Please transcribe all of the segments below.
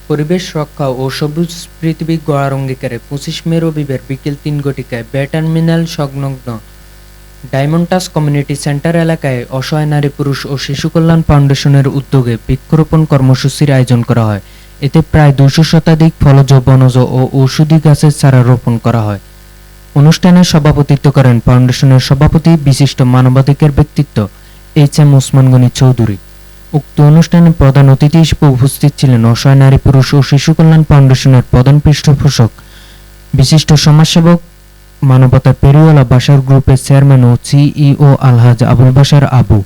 পরিবেশ রক্ষা ও সবুজ পৃথিবী গড়ার অঙ্গীকারে ২৫ মে রবিবার বিকেল ৩ ঘটিকায় বে টার্মিনাল সংলগ্ন ডায়মন্টাস কমিউনিটি সেন্টার এলাকায় অসহায় নারী, পুরুষ ও শিশু কল্যাণ ফাউন্ডেশনের উদ্যোগে বৃক্ষরোপণ কর্মসূচির আয়োজন করা হয়। এতে প্রায় ২০০ শতাধিক ফলজ, বনজ ও ঔষধি গাছের চারা রোপণ করা হয়। অনুষ্ঠানে সভাপতিত্ব করেন ফাউন্ডেশনের সভাপতি, বিশিষ্ট মানবাধিকার ব্যক্তিত্ব এইচ.এম. ওসমান গনি চৌধুরী। উক্ত অনুষ্ঠানে প্রধান অতিথি হিসেবে উপস্থিত ছিলেন অসহায় নারী, পুরুষ ও শিশু কল্যাণ ফাউন্ডেশনের প্রধান পৃষ্ঠপোষক, বিশিষ্ট সমাজসেবক, মানবতার পেরিওয়ালা বাশার গ্রুপের চেয়ারম্যান ও সিইও আলহাজ আবুল বাশার আবু।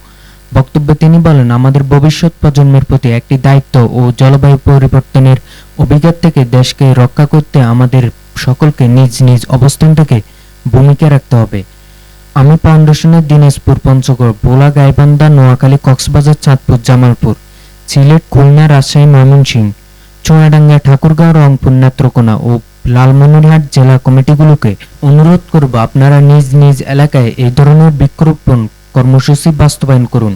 বক্তব্যে তিনি বলেন, আমাদের ভবিষ্যৎ প্রজন্মের প্রতি একটি দায়িত্ব ও জলবায়ু পরিবর্তনের অভিঘাত থেকে দেশকে রক্ষা করতে আমাদের সকলকে নিজ নিজ অবস্থান থেকে ভূমিকা রাখতে হবে। আমি ফাউন্ডেশনের দিনাজপুর, পঞ্চগড়, ভোলা, গাইবান্ধা, নোয়াখালী, কক্সবাজার, চাঁদপুর, জামালপুর, সিলেট, খুলনা, রাজশাহী, ময়মনসিংহ, চুয়াডাঙ্গা, ঠাকুরগাঁও, রংপুর, নেত্রকোনা ও লালমনিরহাট জেলা কমিটিগুলোকে অনুরোধ করব, আপনারা নিজ নিজ এলাকায় এই ধরনের বৃক্ষরোপণ কর্মসূচি বাস্তবায়ন করুন।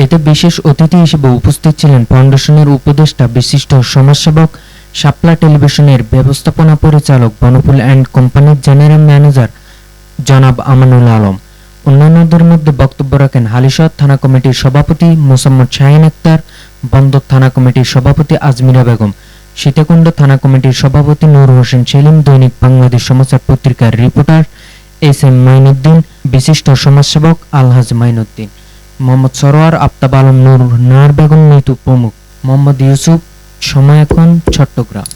এতে বিশেষ অতিথি হিসেবে উপস্থিত ছিলেন ফাউন্ডেশনের উপদেষ্টা, বিশিষ্ট সমাজসেবক, শাপলা টেলিভিশনের ব্যবস্থাপনা পরিচালক, বনফুল অ্যান্ড কোম্পানির জেনারেল ম্যানেজার জনাব আমানুল আলম। অন্যান্যদের মধ্যে বক্তব্য রাখেন হালিশহর থানা কমিটির সভাপতি মোসাম্মদ শাহিন আক্তার, বন্দর থানা কমিটির সভাপতি আজমিরা বেগম, সীতাকুণ্ড থানা কমিটির সভাপতি নূর হোসেন সেলিম, দৈনিক বাংলাদেশ সমাচার পত্রিকার রিপোর্টার এস.এম. মাইনুদ্দিন, বিশিষ্ট সমাজসেবক আলহাজ মাইনুদ্দিন, মোহাম্মদ সরোয়ার, আফতাব আলম, নূর, নার বেগম, নিতু প্রমুখ। মোহাম্মদ ইউসুফ। সময় এখন চট্টগ্রাম।